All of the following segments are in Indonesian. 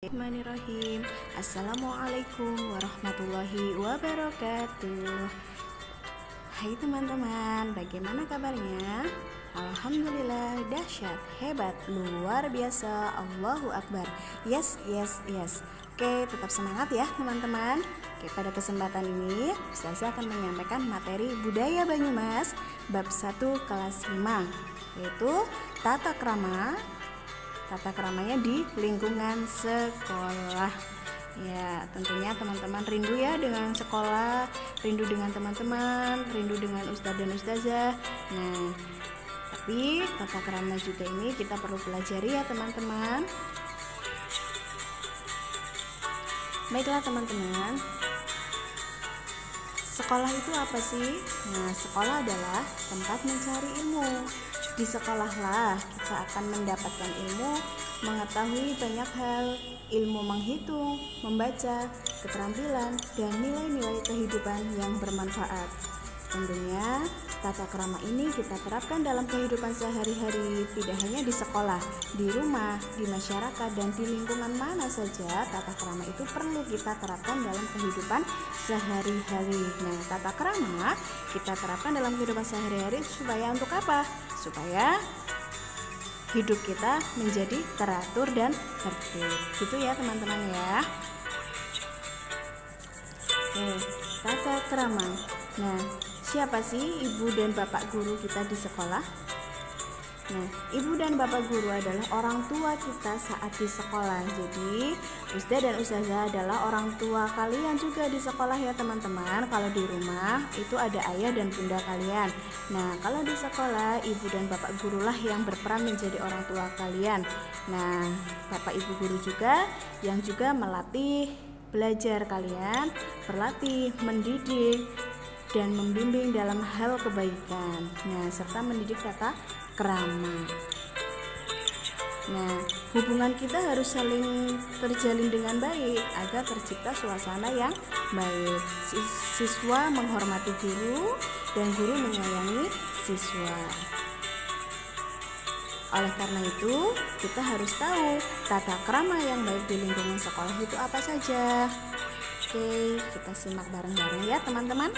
Bismillahirrahmanirrahim. Assalamualaikum warahmatullahi wabarakatuh. Hai teman-teman, bagaimana kabarnya? Alhamdulillah, dahsyat, hebat, luar biasa, Allahu Akbar. Yes. Oke, tetap semangat ya teman-teman. Oke, pada kesempatan ini saya akan menyampaikan materi budaya Banyumas bab 1 kelas 5, yaitu tata keramanya di lingkungan sekolah. Ya, tentunya teman-teman rindu ya dengan sekolah, rindu dengan teman-teman, rindu dengan ustadz dan ustazah. Nah, tapi tata krama juga ini kita perlu pelajari ya teman-teman. Baiklah teman-teman, sekolah itu apa sih? Nah, sekolah adalah tempat mencari ilmu. Di sekolahlah kita akan mendapatkan ilmu, mengetahui banyak hal, ilmu menghitung, membaca, keterampilan, dan nilai-nilai kehidupan yang bermanfaat. Tentunya tata krama ini kita terapkan dalam kehidupan sehari-hari, tidak hanya di sekolah, di rumah, di masyarakat, dan di lingkungan mana saja tata krama itu perlu kita terapkan dalam kehidupan sehari-hari. Nah, tata krama kita terapkan dalam kehidupan sehari-hari supaya untuk apa? Supaya hidup kita menjadi teratur dan tertib. Gitu ya teman-teman ya. Oke, tata krama. Nah, siapa sih ibu dan bapak guru kita di sekolah? Nah, ibu dan bapak guru adalah orang tua kita saat di sekolah. Jadi, ustadz dan ustazah adalah orang tua kalian juga di sekolah ya teman-teman. Kalau di rumah itu ada ayah dan bunda kalian. Nah, kalau di sekolah ibu dan bapak gurulah yang berperan menjadi orang tua kalian. Nah, bapak ibu guru juga yang juga melatih belajar kalian, berlatih, mendidik, dan membimbing dalam hal kebaikan. Nah, serta mendidik tata krama. Nah, hubungan kita harus saling terjalin dengan baik agar tercipta suasana yang baik. Siswa menghormati guru dan guru menyayangi siswa. Oleh karena itu, kita harus tahu tata krama yang baik di lingkungan sekolah itu apa saja. Oke, kita simak bareng-bareng ya teman-teman.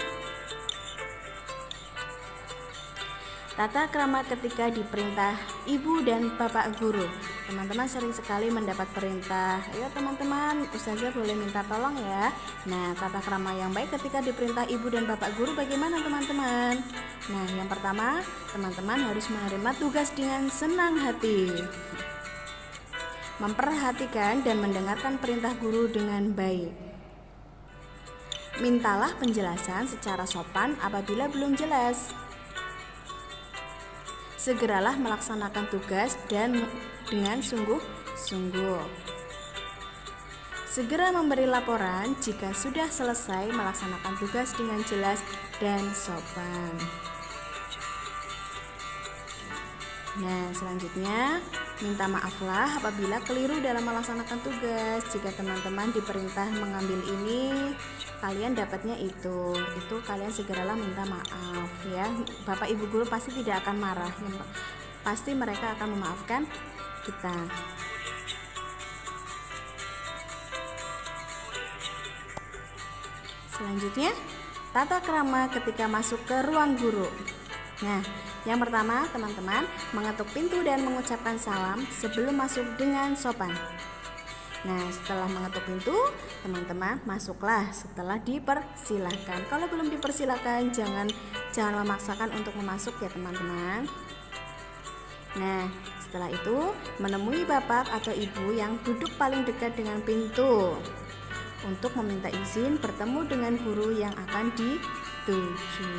Tata krama ketika diperintah ibu dan bapak guru. Teman-teman sering sekali mendapat perintah, ayo teman-teman, ustazah boleh minta tolong ya. Nah, tata krama yang baik ketika diperintah ibu dan bapak guru bagaimana teman-teman? Nah, yang pertama, teman-teman harus menerima tugas dengan senang hati, memperhatikan dan mendengarkan perintah guru dengan baik. Mintalah penjelasan secara sopan apabila belum jelas. Segeralah melaksanakan tugas dan dengan sungguh-sungguh. Segera memberi laporan jika sudah selesai melaksanakan tugas dengan jelas dan sopan. Nah, selanjutnya minta maaflah apabila keliru dalam melaksanakan tugas. Jika teman-teman diperintah mengambil ini, kalian dapatnya itu kalian segeralah minta maaf ya. Bapak ibu guru pasti tidak akan marah, pasti mereka akan memaafkan kita. Selanjutnya, tata krama ketika masuk ke ruang guru. Nah, yang pertama teman-teman mengetuk pintu dan mengucapkan salam sebelum masuk dengan sopan. Nah, setelah mengetuk pintu, teman-teman masuklah setelah dipersilahkan. Kalau belum dipersilahkan, jangan memaksakan untuk masuk ya teman-teman. Nah, setelah itu menemui bapak atau ibu yang duduk paling dekat dengan pintu untuk meminta izin bertemu dengan guru yang akan dituju.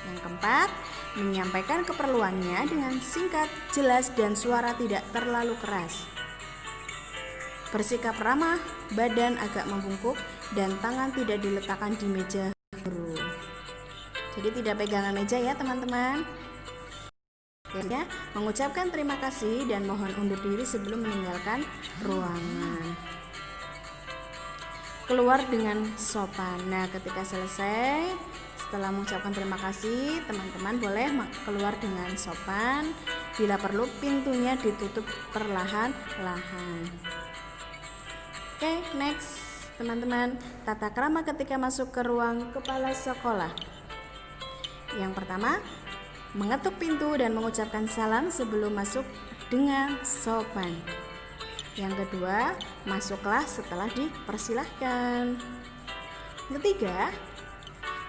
Yang keempat, menyampaikan keperluannya dengan singkat, jelas, dan suara tidak terlalu keras. Bersikap ramah, badan agak membungkuk, dan tangan tidak diletakkan di meja guru. Jadi tidak pegangan meja ya teman-teman. Akhirnya mengucapkan terima kasih dan mohon undur diri sebelum meninggalkan ruangan. Keluar dengan sopan. Nah, ketika selesai, setelah mengucapkan terima kasih, teman-teman boleh keluar dengan sopan. Bila perlu, pintunya ditutup perlahan-lahan. next teman-teman, tata krama ketika masuk ke ruang kepala sekolah. Yang pertama, mengetuk pintu dan mengucapkan salam sebelum masuk dengan sopan. Yang kedua, masuklah setelah dipersilahkan. Ketiga,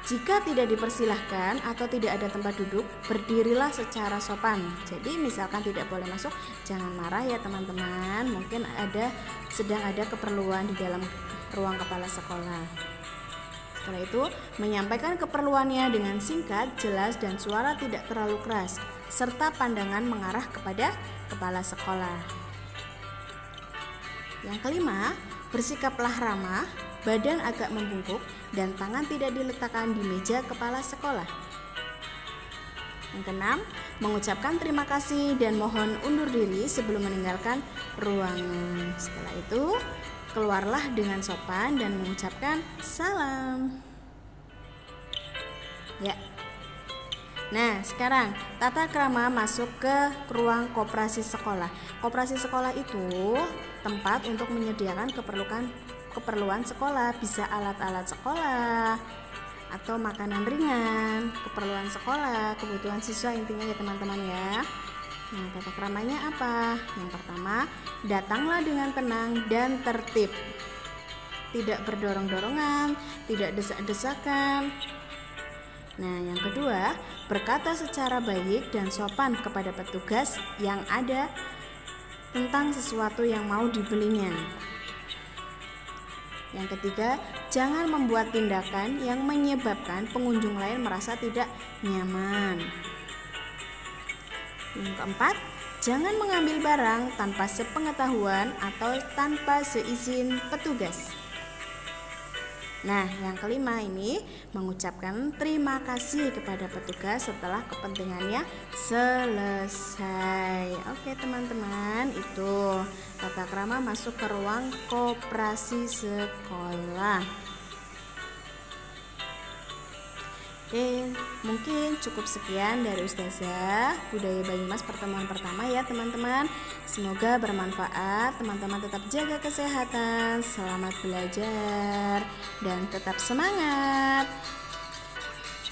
jika tidak dipersilahkan atau tidak ada tempat duduk, berdirilah secara sopan. Jadi misalkan tidak boleh masuk, jangan marah ya teman-teman. Mungkin sedang ada keperluan di dalam ruang kepala sekolah. Setelah itu, menyampaikan keperluannya dengan singkat, jelas, dan suara tidak terlalu keras, serta pandangan mengarah kepada kepala sekolah. Yang kelima, bersikaplah ramah, badan agak membungkuk, dan tangan tidak diletakkan di meja kepala sekolah. Yang keenam, mengucapkan terima kasih dan mohon undur diri sebelum meninggalkan ruangan. Setelah itu, keluarlah dengan sopan dan mengucapkan salam. Ya. Nah, sekarang tata krama masuk ke ruang koperasi sekolah. Koperasi sekolah itu tempat untuk menyediakan keperluan sekolah, bisa alat-alat sekolah atau makanan ringan, keperluan sekolah, kebutuhan siswa intinya ya teman-teman ya. Nah, tata kramanya apa? Yang pertama, datanglah dengan tenang dan tertib. Tidak berdorong-dorongan, tidak desak-desakan. Nah, yang kedua, berkata secara baik dan sopan kepada petugas yang ada tentang sesuatu yang mau dibelinya. Yang ketiga, jangan membuat tindakan yang menyebabkan pengunjung lain merasa tidak nyaman. Yang keempat, jangan mengambil barang tanpa sepengetahuan atau tanpa seizin petugas. Nah, yang kelima ini mengucapkan terima kasih kepada petugas setelah kepentingannya selesai. Oke teman-teman, itu tata krama masuk ke ruang koperasi sekolah. Oke, mungkin cukup sekian dari Ustazah Budaya Banyumas pertemuan pertama ya teman-teman. Semoga bermanfaat. Teman-teman tetap jaga kesehatan, selamat belajar, dan tetap semangat.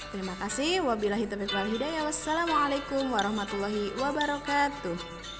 Terima kasih. Wabillahi taufiq wal hidayah. Wassalamualaikum warahmatullahi wabarakatuh.